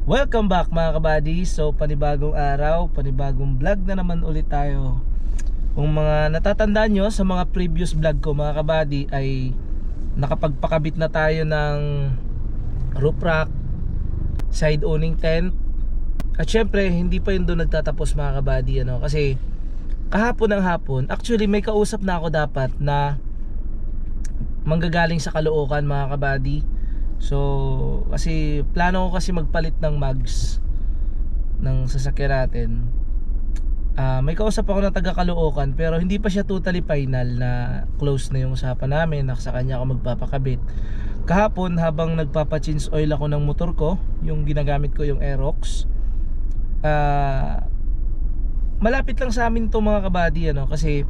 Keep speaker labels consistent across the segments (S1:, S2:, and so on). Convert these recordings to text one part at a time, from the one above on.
S1: Welcome back mga kabady. So panibagong araw, panibagong vlog na naman ulit tayo. Kung mga natatandaan nyo sa mga previous vlog ko mga kabady, ay nakapagpakabit na tayo ng roof rack, side awning tent. At syempre hindi pa yun doon nagtatapos mga kabady, kasi kahapon ng hapon, actually may kausap na ako dapat na manggagaling sa Caloocan mga kabady. So kasi plano ko kasi magpalit ng mags ng sasakyan natin. May kausap ako na taga Caloocan, pero hindi pa siya totally final na close na yung usapan namin na sa kanya ako magpapakabit. Kahapon habang nagpapa-change oil ako ng motor ko, yung ginagamit ko yung Aerox, malapit lang sa amin to mga kabady, kasi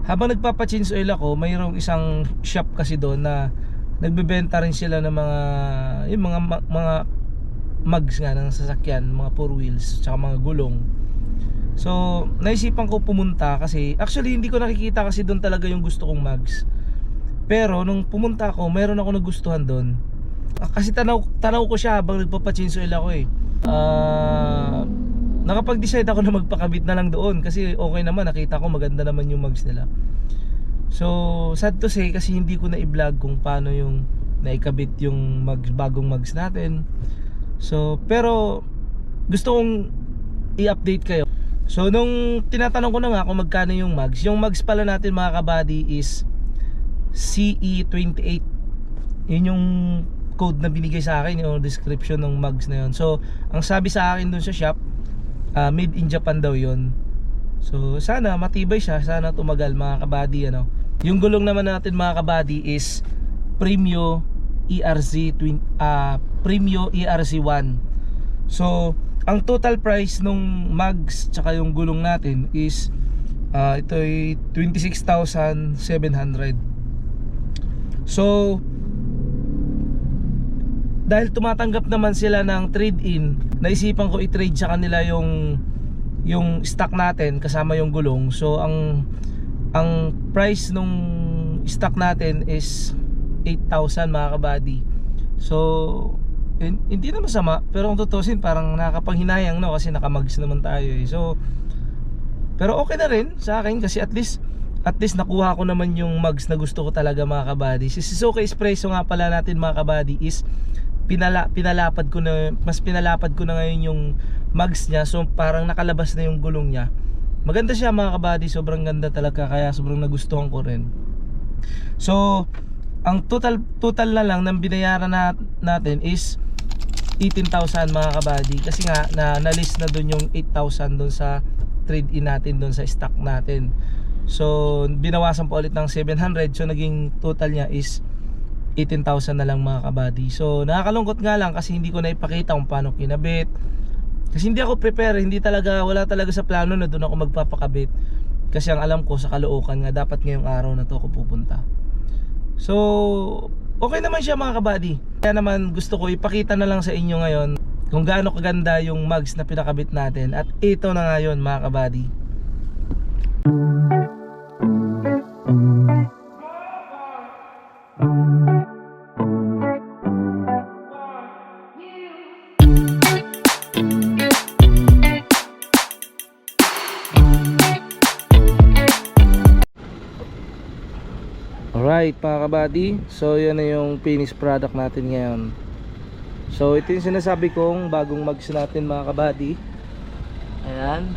S1: habang nagpapa-change oil ako, mayroong isang shop kasi doon na nagbebenta rin sila ng mga mags nga ng sasakyan, mga four wheels, tsaka mga gulong. So naisipan ko pumunta kasi actually hindi ko nakikita kasi doon talaga yung gusto kong mags. Pero nung pumunta ako, mayroon ako nagustuhan doon. Kasi tanaw ko siya habang nagpapa-change oil ako nakapag-decide ako na magpakabit na lang doon kasi okay naman, nakita ko maganda naman yung mags nila. So sad to say kasi hindi ko na i-vlog kung paano yung naikabit yung bagong mags natin. So pero gusto kong i-update kayo. So nung tinatanong ko na nga kung magkano yung mags pala natin mga kabady is CE28. Yun yung code na binigay sa akin, yung description ng mags na yun. So ang sabi sa akin dun sa shop, made in Japan daw yun. So sana matibay siya, sana tumagal mga kabady. Yung gulong naman natin mga kabady is Premio ERZ1. So ang total price nung mags tsaka yung gulong natin is ito ay 26,700. So dahil tumatanggap naman sila ng trade-in, naisipan ko i-trade sa kanila yung stock natin kasama yung gulong. So ang price nung stock natin is 8,000 mga kabady. So hindi na masama, pero kung tutusin parang nakakapanghinayang kasi nakamags naman tayo So pero okay na rin sa akin kasi at least nakuha ko naman yung mags na gusto ko talaga mga kabady. Si Suzuki Espresso nga pala natin mga kabady is pinalapad ko na ngayon yung mags niya. So parang nakalabas na yung gulong niya. Maganda siya mga kabady, sobrang ganda talaga, kaya sobrang nagustuhan ko rin. So ang total na lang ng binayaran natin is 18,000 mga kabady. Kasi nga na-list na dun yung 8,000 dun sa trade-in natin, dun sa stock natin. So binawasan pa ulit ng 700. So naging total niya is 18,000 na lang mga kabady. So nakakalungkot nga lang kasi hindi ko na ipakita kung paano kinabit. Kasi hindi ako prepare, wala talaga sa plano na doon ako magpapakabit. Kasi ang alam ko sa Caloocan nga dapat ngayong araw na to ako pupunta. So okay naman siya mga kabady. Kaya naman gusto ko ipakita na lang sa inyo ngayon kung gaano kaganda yung mags na pinakabit natin. At ito na ngayon mga kabady. Alright mga kabady, so yan na yung finished product natin ngayon. So ito yung sinasabi kong bagong mags natin mga kabady. Ayan,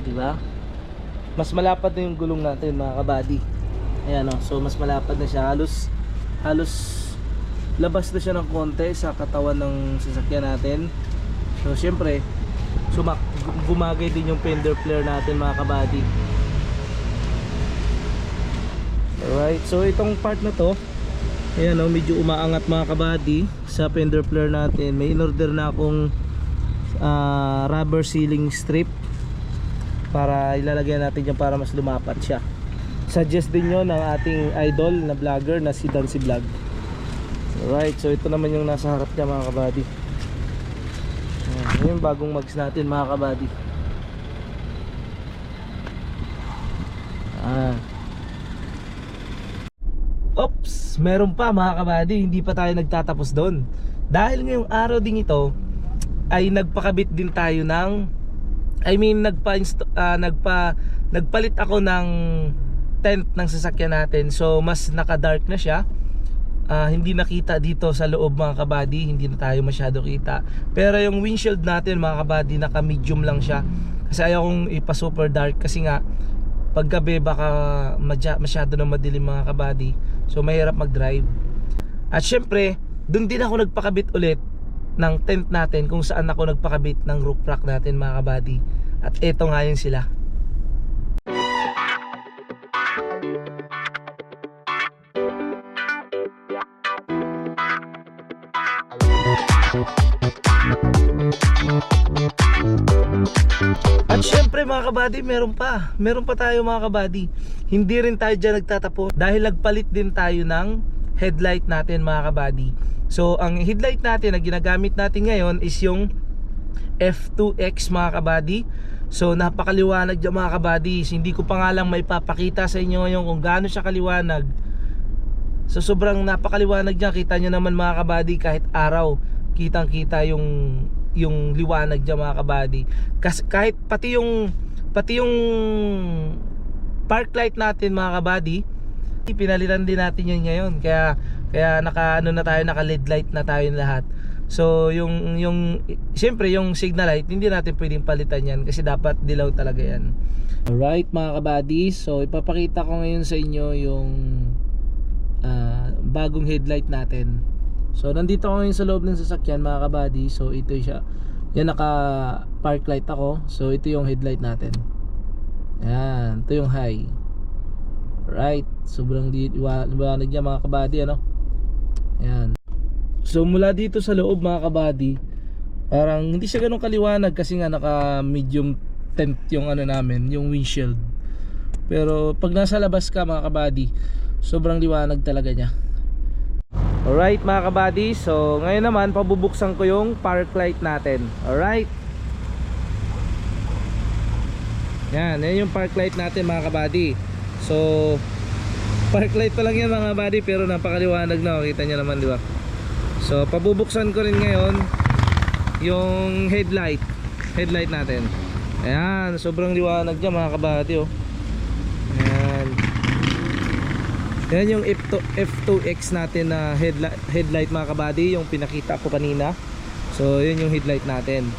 S1: diba? Mas malapad na yung gulong natin mga kabady. Ayan so mas malapad na siya. Halos labas na siya ng konti sa katawan ng sasakyan natin. So syempre gumagay din yung fender flare natin mga kabady. Alright, so itong part na to, ayan medyo umaangat mga kabady sa fender flare natin. May in-order na akong rubber sealing strip para ilalagay natin dyan para mas lumapat siya. Suggest din yun ng ating idol na vlogger na si Dancy Vlog. Alright, so ito naman yung nasa harap niya mga kabady. Ayan yung bagong mags natin mga kabady. Oops, meron pa mga kabady, hindi pa tayo nagtatapos doon. Dahil ngayong araw ding ito ay nagpakabit din tayo ng nagpalit ako ng tent ng sasakyan natin. So mas naka-dark na siya. Hindi nakita dito sa loob mga kabady, hindi na tayo masyado kita. Pero yung windshield natin mga kabady, naka medium lang siya. Kasi ayaw kong ipa super dark kasi nga paggabi baka masyado na madilim mga kabady. So mahirap mag-drive. At syempre, dun din ako nagpakabit ulit ng tent natin, kung saan ako nagpakabit ng roof rack natin mga kabady. At eto nga yun sila. At syempre mga kabady, meron pa tayo mga kabady. Hindi rin tayo dyan nagtatapos, dahil nagpalit din tayo ng headlight natin mga kabady. So ang headlight natin na ginagamit natin ngayon is yung F2X mga kabady. So napakaliwanag dyan mga kabady. Hindi ko pa nga lang may papakita sa inyo ngayon kung gaano siya kaliwanag. So sobrang napakaliwanag dyan. Kita nyo naman mga kabady, kahit araw kitang kita yung liwanag dyan mga kabady. Kahit pati yung park light natin mga kabady, pinalitan din natin yun ngayon. Kaya naka LED light na tayo lahat. So yung siyempre yung signal light hindi natin pwedeng palitan yan, kasi dapat dilaw talaga yan. Alright mga kabady, so ipapakita ko ngayon sa inyo yung bagong headlight natin. So nandito ako ngayon sa loob ng sasakyan mga kabady. So ito siya. Yan, naka park light ako. So ito yung headlight natin. Yan, ito yung high. Right, sobrang liwanag niya mga kabady, ano? Yan. So mula dito sa loob mga kabady, parang hindi siya ganun kaliwanag kasi nga naka medium tint yung namin, yung windshield. Pero pag nasa labas ka mga kabady, sobrang liwanag talaga niya. Alright mga kabady, so ngayon naman pabubuksan ko yung park light natin. Alright, yan yung park light natin mga kabady. So park light pa lang yan mga kabady, pero napakaliwanag na, kita nyo naman, di ba? So pabubuksan ko rin ngayon yung headlight natin. Ayan, sobrang liwanag niya mga kabady, oh. Ayan. Yan yung F2X natin na headlight mga kabady, yung pinakita ko kanina. So yun yung headlight natin.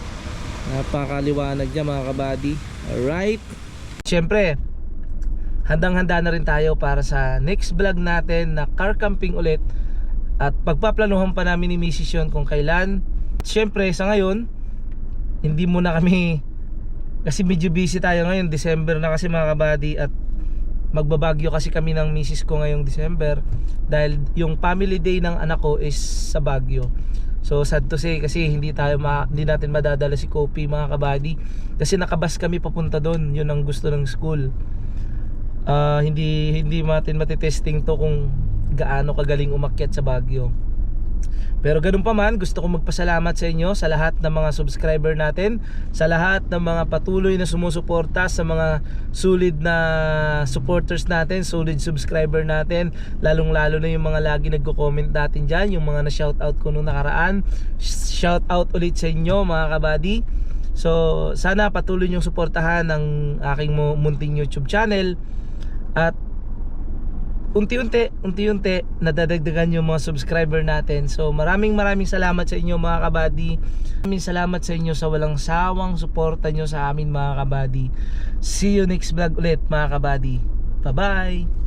S1: Napakaliwanag niya mga kabady. Alright, syempre handang-handa na rin tayo para sa next vlog natin na car camping ulit. At pagpaplanuhan pa namin ni Mrs. yun kung kailan. Syempre sa ngayon hindi muna kami, kasi medyo busy tayo ngayon. December na kasi mga kabady, at magbabagyo kasi kami ng misis ko ngayong December, dahil yung family day ng anak ko is sa Baguio. So sad to say, kasi hindi natin madadala si Kopi mga kabady, kasi nakabas kami papunta doon. Yun ang gusto ng school. Hindi natin matitesting to kung gaano kagaling umakyat sa Baguio. Pero ganun pa man, gusto ko magpasalamat sa inyo, sa lahat ng mga subscriber natin, sa lahat ng mga patuloy na sumusuporta, sa mga solid na supporters natin, solid subscriber natin, lalong lalo na yung mga lagi nagko-comment natin dyan, yung mga na-shoutout ko nung nakaraan. Shoutout ulit sa inyo mga kabady. So sana patuloy nyong suportahan ang aking munting YouTube channel, at unti-unti nadadagdagan yung mga subscriber natin. So maraming salamat sa inyo mga kabady. Maraming salamat sa inyo sa walang sawang suporta nyo sa amin mga kabady. See you next vlog ulit mga kabady. Bye bye.